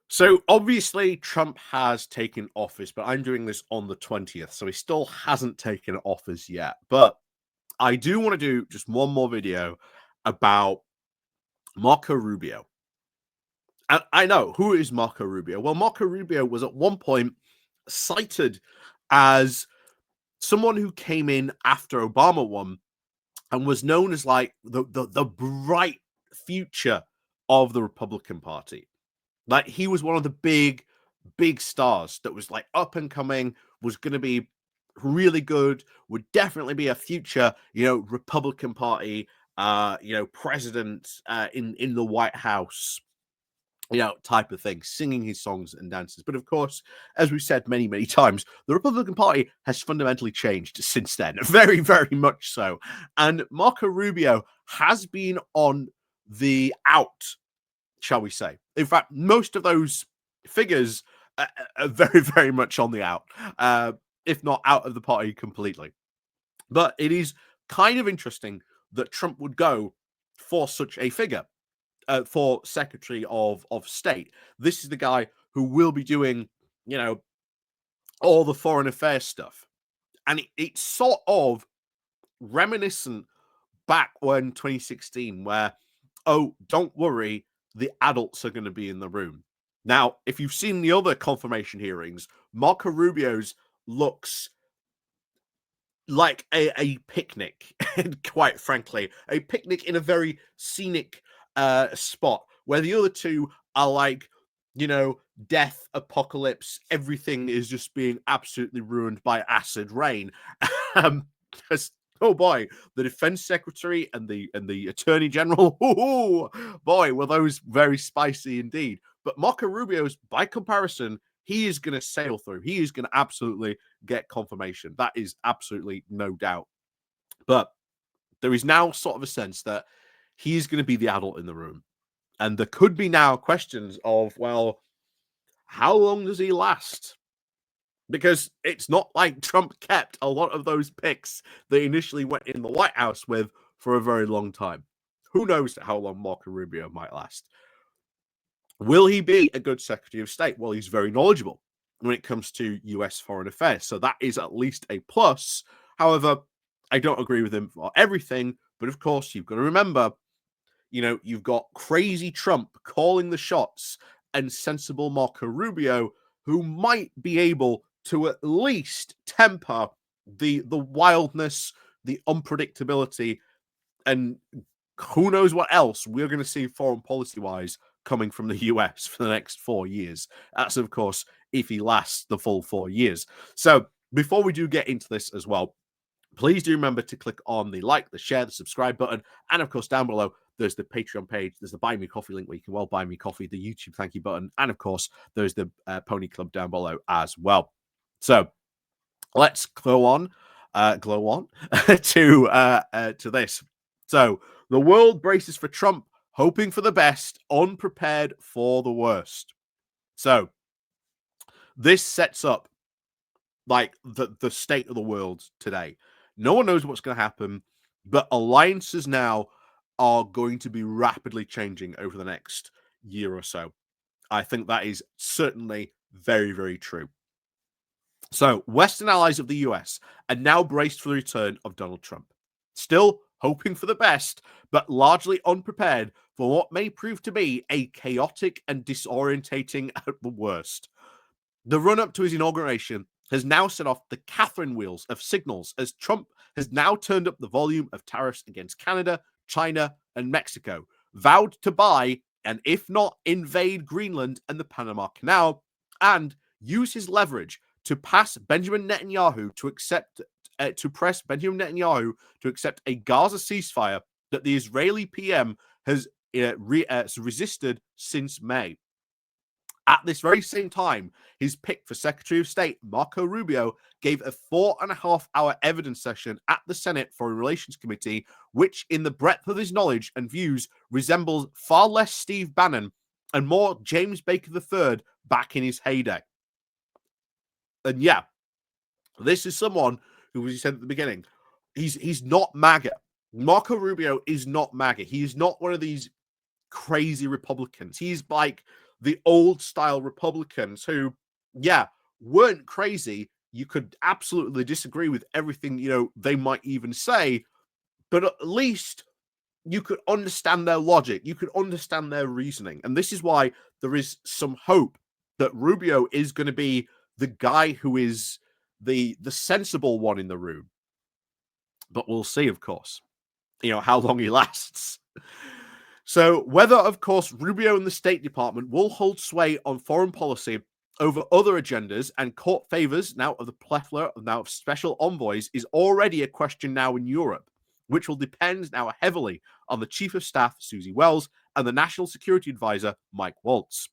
So obviously Trump has taken office, but I'm doing this on the 20th, so he still hasn't taken office yet. But I do want to do just one more video about Marco Rubio. And I know, who is Marco Rubio? Well, Marco Rubio was at one point cited as someone who came in after Obama won and was known as like the bright future of the Republican Party. Like he was one of the big stars that was like up and coming, was going to be really good, would definitely be a future, Republican Party, president in the White House, type of thing, singing his songs and dances. But of course, as we've said many times, the Republican Party has fundamentally changed since then, very much so. And Marco Rubio has been on the out, shall we say. In fact, most of those figures are very much on the out, if not out of the party completely. But it is kind of interesting that Trump would go for such a figure, for Secretary of State. This is the guy who will be doing, all the foreign affairs stuff. And it's sort of reminiscent back when 2016, where, oh, don't worry, the adults are going to be in the room. Now, if you've seen the other confirmation hearings, Marco Rubio's looks like a picnic, quite frankly, a picnic in a very scenic spot, where the other two are like, death, apocalypse, everything is just being absolutely ruined by acid rain. Oh boy, the defense secretary and the attorney general, oh boy, were those very spicy indeed. But Marco Rubio's, by comparison, he is going to sail through. He is going to absolutely get confirmation. That is absolutely no doubt. But there is now sort of a sense that he is going to be the adult in the room. And there could be now questions of, well, how long does he last? Because it's not like Trump kept a lot of those picks that he initially went in the White House with for a very long time. Who knows how long Marco Rubio might last? Will he be a good Secretary of State? Well, he's very knowledgeable when it comes to US foreign affairs. So that is at least a plus. However, I don't agree with him for everything. But of course, you've got to remember, you've got crazy Trump calling the shots and sensible Marco Rubio, who might be able to at least temper the wildness, the unpredictability, and who knows what else we're going to see foreign policy-wise coming from the US for the next 4 years. That's, of course, if he lasts the full 4 years. So before we do get into this as well, please do remember to click on the like, the share, the subscribe button, and of course, down below, there's the Patreon page, there's the Buy Me Coffee link where you can buy me coffee, the YouTube thank you button, and of course, there's the Pony Club down below as well. So let's go on to this. So the world braces for Trump, hoping for the best, unprepared for the worst. So this sets up like the state of the world today. No one knows what's going to happen, but alliances now are going to be rapidly changing over the next year or so. I think that is certainly very true. So Western allies of the US are now braced for the return of Donald Trump. Still hoping for the best, but largely unprepared for what may prove to be a chaotic and disorientating at the worst. The run-up to his inauguration has now set off the Catherine wheels of signals as Trump has now turned up the volume of tariffs against Canada, China, and Mexico, vowed to buy and, if not, invade Greenland and the Panama Canal, and use his leverage to press Benjamin Netanyahu to accept a Gaza ceasefire that the Israeli PM has resisted since May. At this very same time, his pick for Secretary of State, Marco Rubio, gave a 4.5-hour evidence session at the Senate Foreign Relations Committee, which, in the breadth of his knowledge and views, resembles far less Steve Bannon and more James Baker III back in his heyday. And yeah, this is someone who, as you said at the beginning, he's not MAGA. Marco Rubio is not MAGA. He is not one of these crazy Republicans. He's like the old style Republicans who, yeah, weren't crazy. You could absolutely disagree with everything, they might even say, but at least you could understand their logic. You could understand their reasoning. And this is why there is some hope that Rubio is going to be the guy who is the sensible one in the room. But we'll see, of course, how long he lasts. So whether, of course, Rubio and the State Department will hold sway on foreign policy over other agendas and court favors now of the plethora of special envoys is already a question now in Europe, which will depend now heavily on the Chief of Staff, Susie Wells, and the National Security Advisor, Mike Waltz.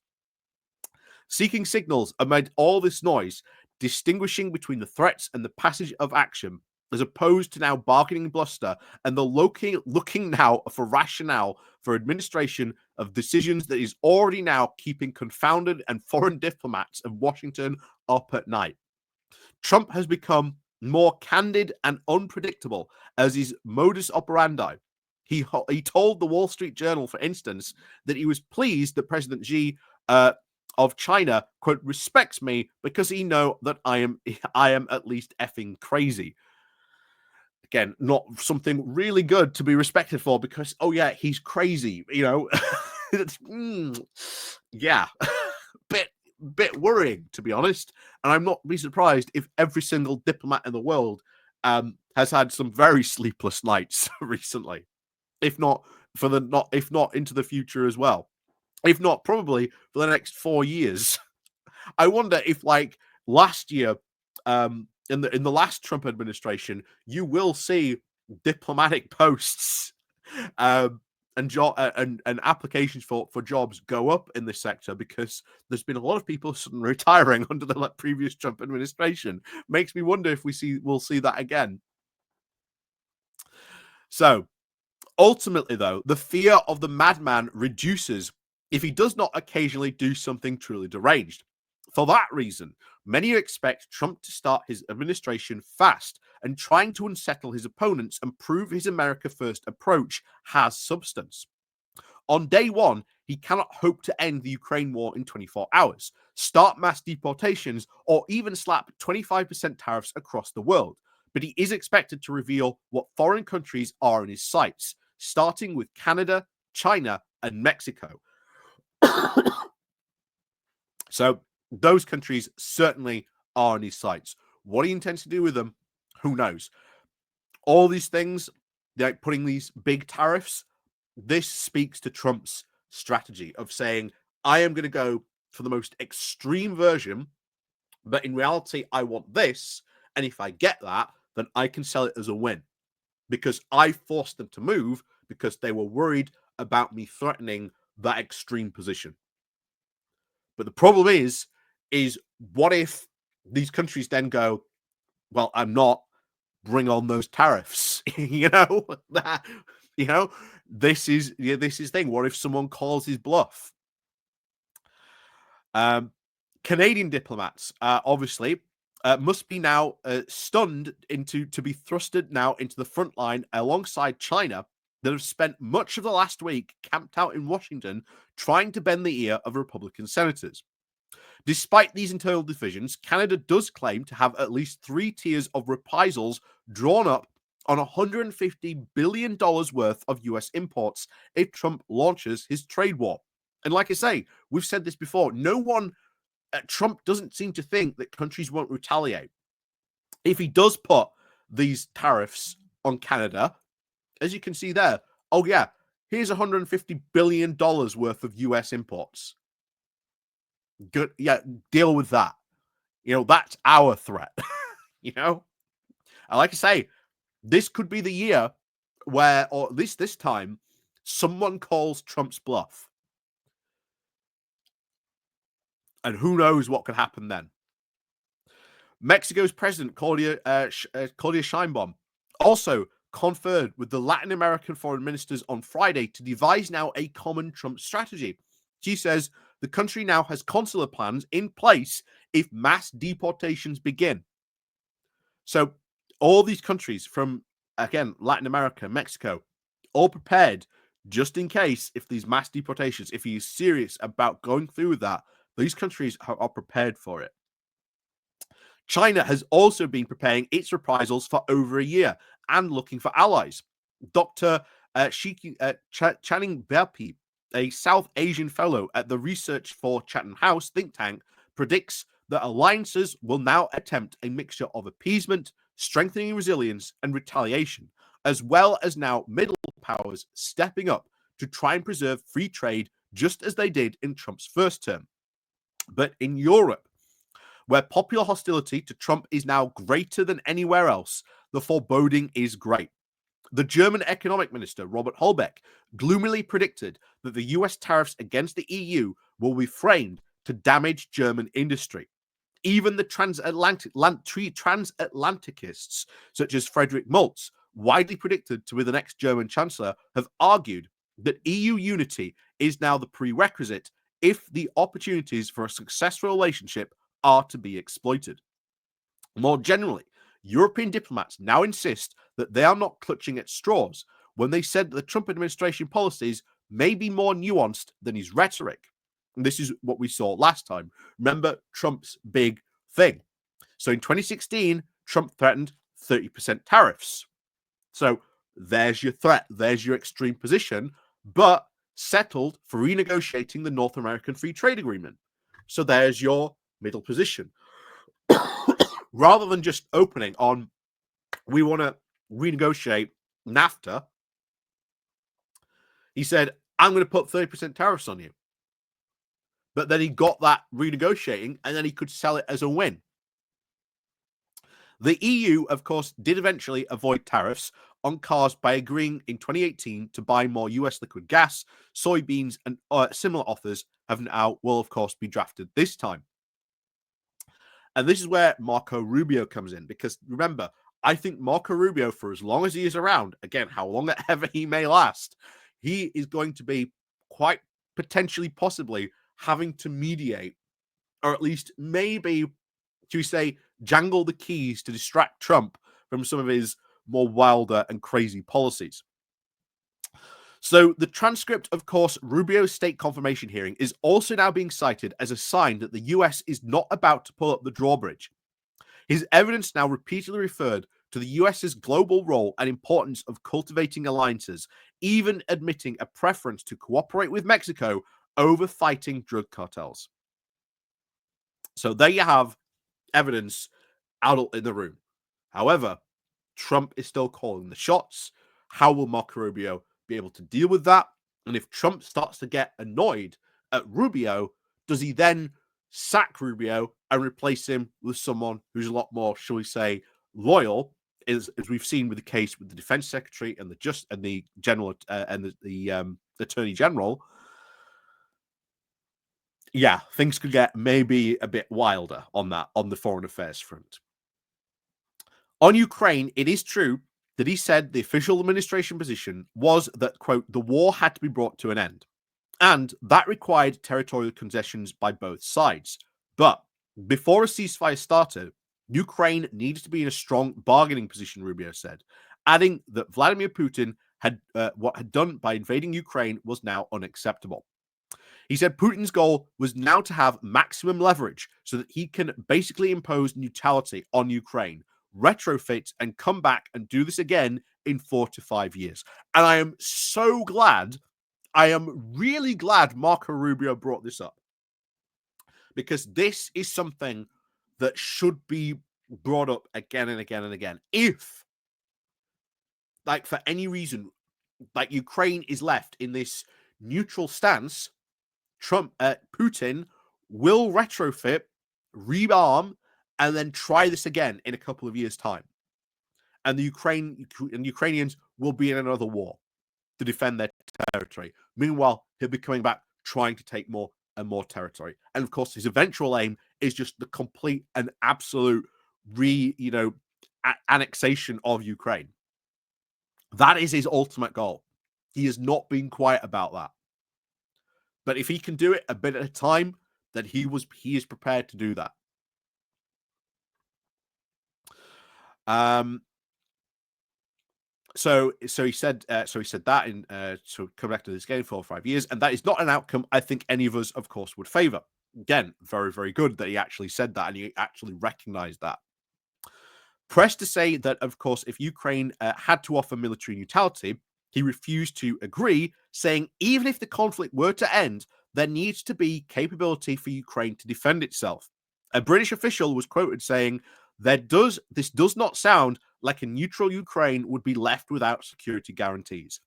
Seeking signals amid all this noise, distinguishing between the threats and the passage of action, as opposed to now bargaining bluster and the looking now for rationale for administration of decisions that is already now keeping confounded and foreign diplomats of Washington up at night. Trump has become more candid and unpredictable as his modus operandi. He told the Wall Street Journal, for instance, that he was pleased that President Xi of China, quote, respects me because he know that I am at least effing crazy. Again, not something really good to be respected for because, oh yeah, he's crazy, yeah, bit worrying, to be honest. And I'm not be surprised if every single diplomat in the world has had some very sleepless nights recently, if not into the future as well, if not probably for the next 4 years. I wonder if, like last year, in the last Trump administration, you will see diplomatic posts and applications for jobs go up in this sector because there's been a lot of people suddenly retiring under the previous Trump administration. Makes me wonder if we'll see that again. So ultimately, though, the fear of the madman reduces if he does not occasionally do something truly deranged. For that reason, many expect Trump to start his administration fast and trying to unsettle his opponents and prove his America First approach has substance. On day one, he cannot hope to end the Ukraine war in 24 hours, start mass deportations, or even slap 25% tariffs across the world. But he is expected to reveal what foreign countries are in his sights, starting with Canada, China, and Mexico. So those countries certainly are in his sights. What he intends to do with them, who knows? All these things, like putting these big tariffs, this speaks to Trump's strategy of saying, I am going to go for the most extreme version, but in reality, I want this. And if I get that, then I can sell it as a win because I forced them to move because they were worried about me threatening that extreme position. But the problem is what if these countries then go, well, I'm not, bring on those tariffs, this is thing. What if someone calls his bluff? Canadian diplomats, obviously, must be now stunned to be thrusted now into the front line alongside China that have spent much of the last week camped out in Washington trying to bend the ear of Republican senators. Despite these internal divisions, Canada does claim to have at least 3 tiers of reprisals drawn up on $150 billion worth of US imports if Trump launches his trade war. And like I say, we've said this before, Trump doesn't seem to think that countries won't retaliate. If he does put these tariffs on Canada, as you can see there, oh yeah, here's $150 billion worth of US imports. Good, yeah, deal with that. That's our threat. And like I say, this could be the year where, or at least this time, someone calls Trump's bluff. And who knows what could happen then. Mexico's president, Claudia Sheinbaum, also conferred with the Latin American foreign ministers on Friday to devise now a common Trump strategy. She says the country now has consular plans in place if mass deportations begin. So all these countries from, again, Latin America, Mexico, all prepared just in case, if these mass deportations, if he is serious about going through with that, these countries are prepared for it. China has also been preparing its reprisals for over a year and looking for allies. Dr. Channing Berpi, a South Asian fellow at the Research for Chatham House think tank, predicts that alliances will now attempt a mixture of appeasement, strengthening resilience, and retaliation, as well as now middle powers stepping up to try and preserve free trade, just as they did in Trump's first term. But in Europe, where popular hostility to Trump is now greater than anywhere else, the foreboding is great. The German economic minister, Robert Habeck, gloomily predicted that the US tariffs against the EU will be framed to damage German industry. Even the transatlanticists, such as Friedrich Maltz, widely predicted to be the next German chancellor, have argued that EU unity is now the prerequisite if the opportunities for a successful relationship are to be exploited. More generally, European diplomats now insist that they are not clutching at straws when they said that the Trump administration policies may be more nuanced than his rhetoric. And this is what we saw last time. Remember Trump's big thing. So in 2016, Trump threatened 30% tariffs. So there's your threat, there's your extreme position, but settled for renegotiating the North American Free Trade Agreement. So there's your middle position. Rather than just opening on, we want to renegotiate NAFTA, he said, I'm going to put 30% tariffs on you. But then he got that renegotiating, and then he could sell it as a win. The EU, of course, did eventually avoid tariffs on cars by agreeing in 2018 to buy more US liquid gas, soybeans, and similar offers will, of course, be drafted this time. And this is where Marco Rubio comes in, because remember, I think Marco Rubio, for as long as he is around, again, how long ever he may last, he is going to be quite potentially, possibly having to mediate, or at least maybe, should we say, jangle the keys to distract Trump from some of his more wilder and crazy policies. So the transcript, of course, Rubio's state confirmation hearing is also now being cited as a sign that the US is not about to pull up the drawbridge. His evidence now repeatedly referred to the US's global role and importance of cultivating alliances, even admitting a preference to cooperate with Mexico over fighting drug cartels. So there you have evidence out in the room. However, Trump is still calling the shots. How will Marco Rubio be able to deal with that? And if Trump starts to get annoyed at Rubio, does he then sack Rubio and replace him with someone who's a lot more, shall we say, loyal, as we've seen with the case with the defense secretary and the general and the attorney general? Yeah, things could get maybe a bit wilder on the foreign affairs front. On Ukraine, it is true that he said the official administration position was that, quote, the war had to be brought to an end. And that required territorial concessions by both sides. But before a ceasefire started, Ukraine needed to be in a strong bargaining position, Rubio said, adding that Vladimir Putin had what had done by invading Ukraine was now unacceptable. He said Putin's goal was now to have maximum leverage so that he can basically impose neutrality on Ukraine, retrofit, and come back and do this again in 4 to 5 years. And I am so glad, I am really glad Marco Rubio brought this up, because this is something that should be brought up again and again and again. If, like, for any reason, like, Ukraine is left in this neutral stance, Putin will retrofit, rearm, and then try this again in a couple of years' time. And the Ukrainians will be in another war to defend their territory. Meanwhile, he'll be coming back trying to take more and more territory. And of course, his eventual aim is just the complete and absolute annexation of Ukraine. That is his ultimate goal. He has not been quiet about that. But if he can do it a bit at a time, then he is prepared to do that. So he said that in to come back to this game 4 or 5 years, and that is not an outcome I think any of us, of course, would favor. Again, very, very good that he actually said that and he actually recognized that. Pressed to say that, of course, if Ukraine had to offer military neutrality, he refused to agree, saying even if the conflict were to end, there needs to be capability for Ukraine to defend itself. A British official was quoted saying, this does not sound like a neutral Ukraine would be left without security guarantees.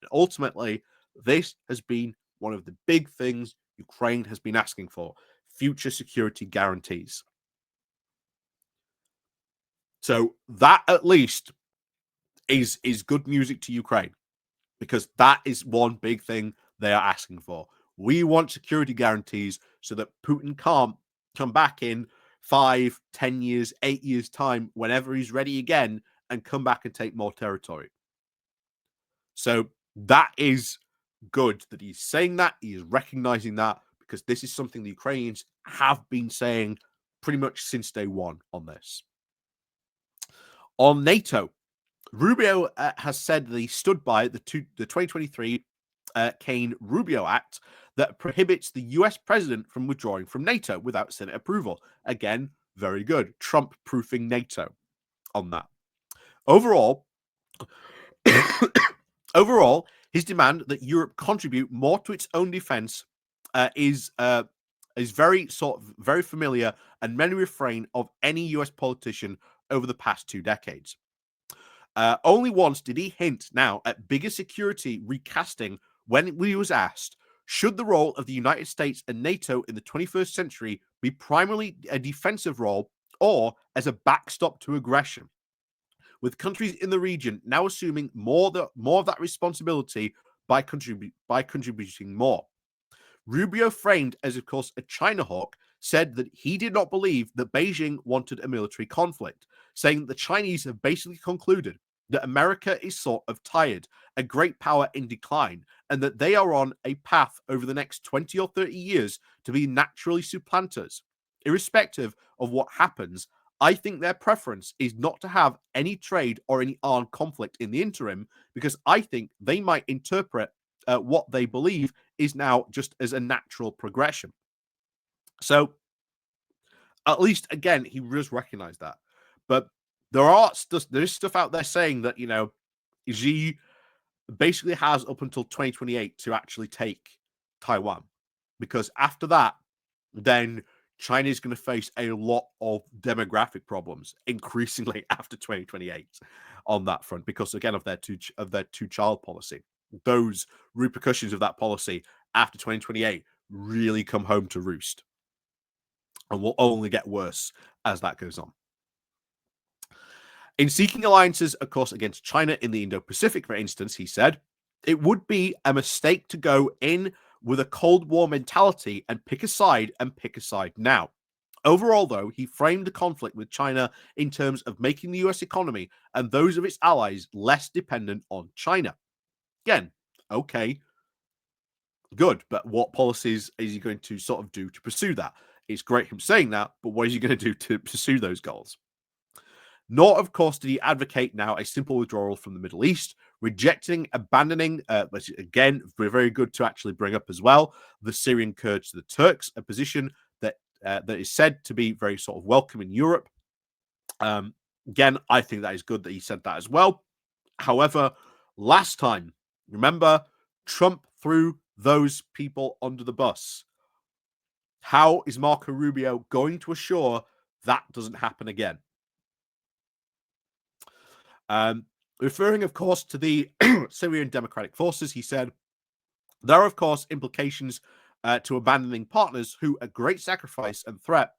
And ultimately, this has been one of the big things Ukraine has been asking for: future security guarantees. So that at least is good music to Ukraine, because that is one big thing they are asking for. We want security guarantees so that Putin can't come back in 5, 10 years, 8 years' time, whenever he's ready again, and come back and take more territory. So that is good that he's saying that. He is recognizing that, because this is something the Ukrainians have been saying pretty much since day one on this. On NATO, Rubio has said that he stood by the 2023 Kane-Rubio Act that prohibits the US president from withdrawing from NATO without Senate approval. Again, very good. Trump-proofing NATO on that. Overall, his demand that Europe contribute more to its own defense is very very familiar, and many refrain of any US politician over the past 2 decades. Only once did he hint now at bigger security recasting when he was asked, should the role of the United States and NATO in the 21st century be primarily a defensive role or as a backstop to aggression? With countries in the region now assuming more of that responsibility by contributing more. Rubio, framed as, of course, a China hawk, said that he did not believe that Beijing wanted a military conflict, saying that the Chinese have basically concluded that America is sort of tired, a great power in decline, and that they are on a path over the next 20 or 30 years to be naturally supplanters. Irrespective of what happens, I think their preference is not to have any trade or any armed conflict in the interim, because I think they might interpret what they believe is now just as a natural progression. So, at least again, he does recognize that. But there's stuff out there saying that, Xi basically has up until 2028 to actually take Taiwan, because after that, then China is going to face a lot of demographic problems increasingly after 2028 on that front, because again of their two-child policy. Those repercussions of that policy after 2028 really come home to roost, and will only get worse as that goes on. In seeking alliances, of course, against China in the Indo-Pacific, for instance, he said, it would be a mistake to go in with a Cold War mentality and pick a side now. Overall, though, he framed the conflict with China in terms of making the US economy and those of its allies less dependent on China. Again, okay, good, but what policies is he going to sort of do to pursue that? It's great him saying that, but what is he going to do to pursue those goals? Nor, of course, did he advocate now a simple withdrawal from the Middle East, abandoning, but again, very good to actually bring up as well, the Syrian Kurds to the Turks, a position that is said to be very sort of welcome in Europe. Again, I think that is good that he said that as well. However, last time, remember, Trump threw those people under the bus. How is Marco Rubio going to assure that doesn't happen again? Referring, of course, to the Syrian Democratic Forces, he said, there are, of course, implications to abandoning partners who, at great sacrifice and threat,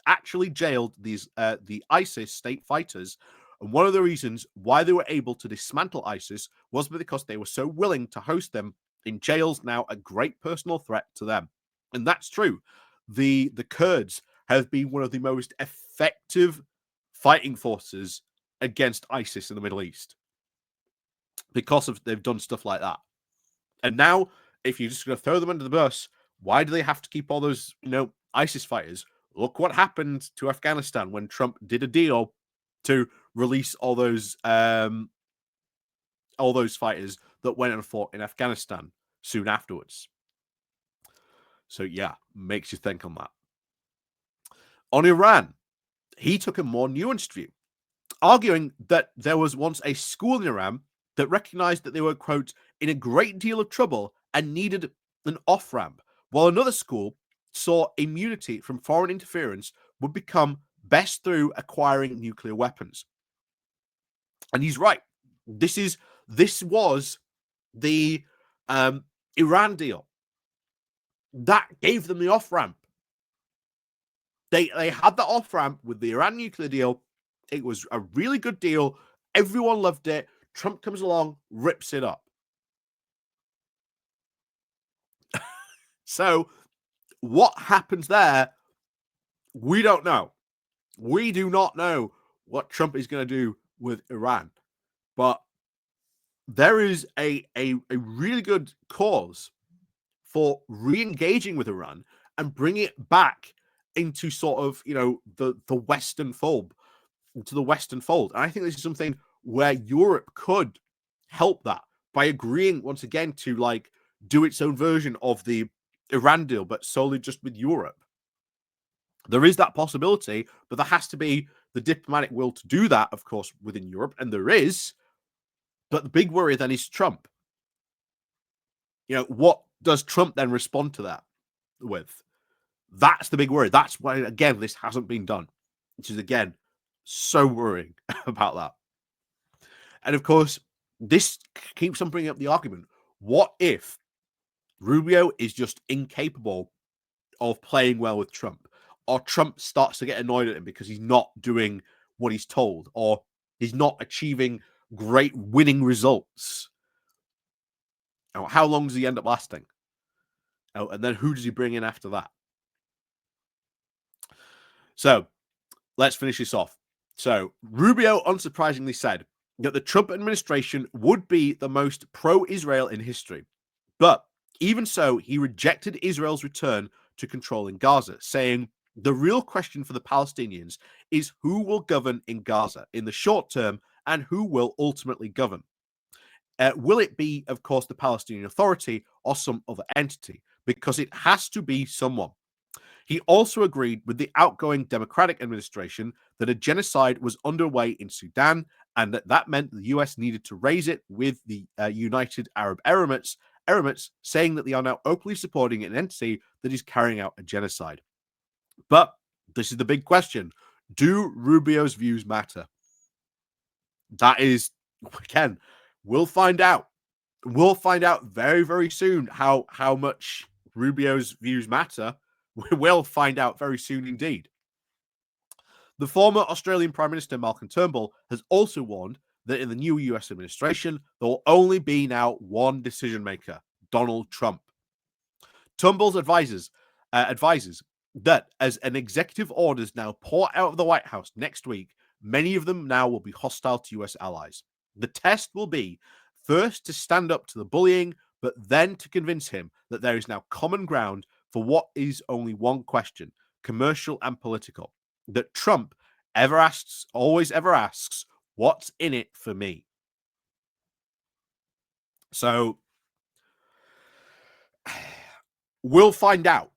actually jailed the ISIS state fighters. And one of the reasons why they were able to dismantle ISIS was because they were so willing to host them in jails, now a great personal threat to them. And that's true. The Kurds have been one of the most effective fighting forces against ISIS in the Middle East, because they've done stuff like that. And now, if you're just going to throw them under the bus, why do they have to keep all those, ISIS fighters? Look what happened to Afghanistan when Trump did a deal to release all those all those fighters that went and fought in Afghanistan soon afterwards. So yeah, makes you think on that. On Iran, he took a more nuanced view, arguing that there was once a school in Iran that recognized that they were, quote, in a great deal of trouble and needed an off-ramp, while another school saw immunity from foreign interference would become best through acquiring nuclear weapons. And he's right. This was the Iran deal that gave them the off-ramp. They had the off-ramp with the Iran nuclear deal. It was a really good deal. Everyone loved it. Trump comes along, rips it up. So what happens there, we don't know. We do not know what Trump is going to do with Iran. But there is a really good cause for re-engaging with Iran and bringing it back into sort of, the Western fold, into the Western fold. And I think this is something where Europe could help that by agreeing once again to do its own version of the Iran deal, but solely just with Europe. There is that possibility, but there has to be the diplomatic will to do that, of course, within Europe, and there is. But the big worry then is Trump. What does Trump then respond to that with? That's the big worry. That's why, again, this hasn't been done, which is, again, so worrying about that. And, of course, this keeps on bringing up the argument. What if Rubio is just incapable of playing well with Trump, or Trump starts to get annoyed at him because he's not doing what he's told, or he's not achieving great winning results? How long does he end up lasting? And then who does he bring in after that? So let's finish this off. So Rubio unsurprisingly said that the Trump administration would be the most pro-Israel in history. But even so, he rejected Israel's return to controlling Gaza, saying the real question for the Palestinians is who will govern in Gaza in the short term and who will ultimately govern. Will it be, of course, the Palestinian Authority or some other entity? Because it has to be someone. He also agreed with the outgoing Democratic administration that a genocide was underway in Sudan and that meant the US needed to raise it with the United Arab Emirates, saying that they are now openly supporting an entity that is carrying out a genocide. But this is the big question. Do Rubio's views matter? That is, again, we'll find out. We'll find out very, very soon how much Rubio's views matter. We will find out very soon indeed. The former Australian Prime Minister Malcolm Turnbull has also warned that in the new US administration, there will only be now one decision maker, Donald Trump. Turnbull's advisors that as an executive orders now pour out of the White House next week, many of them now will be hostile to US allies. The test will be first to stand up to the bullying, but then to convince him that there is now common ground for what is only one question, commercial and political, that Trump always ever asks, what's in it for me? So we'll find out.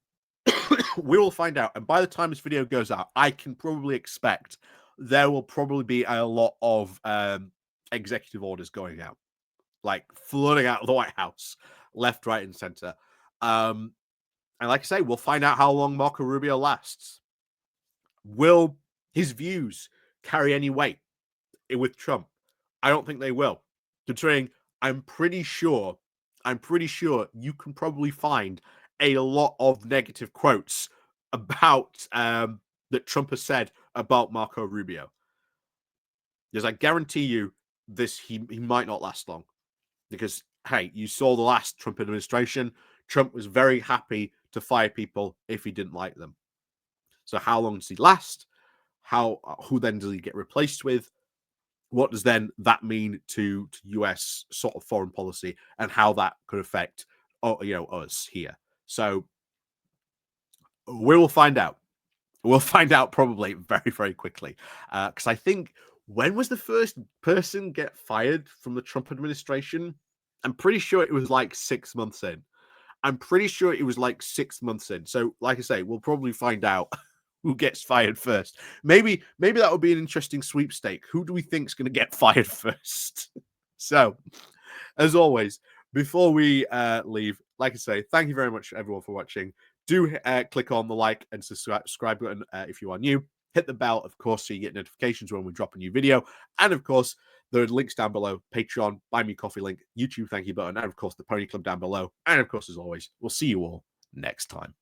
We will find out. And by the time this video goes out, I can probably expect there will probably be a lot of executive orders going out, flooding out of the White House, left, right, and center. And like I say, we'll find out how long Marco Rubio lasts. Will his views carry any weight with Trump? I don't think they will. Considering I'm pretty sure you can probably find a lot of negative quotes about that Trump has said about Marco Rubio. Because I guarantee you he might not last long. Because, hey, you saw the last Trump administration. Trump was very happy to fire people if he didn't like them. So how long does he last? Who then does he get replaced with? What does then that mean to US sort of foreign policy and how that could affect us here? So we will find out. We'll find out probably very, very quickly. Because I think when was the first person get fired from the Trump administration? I'm pretty sure it was like 6 months in. I'm pretty sure it was like 6 months in. So, like I say, we'll probably find out who gets fired first. Maybe that would be an interesting sweepstake. Who do we think is going to get fired first? So, as always, before we leave, like I say, thank you very much, everyone, for watching. Do click on the like and subscribe button if you are new. Hit the bell, of course, so you get notifications when we drop a new video. And, of course, there are links down below. Patreon, Buy Me Coffee link, YouTube thank you button, and, of course, the Pony Club down below. And, of course, as always, we'll see you all next time.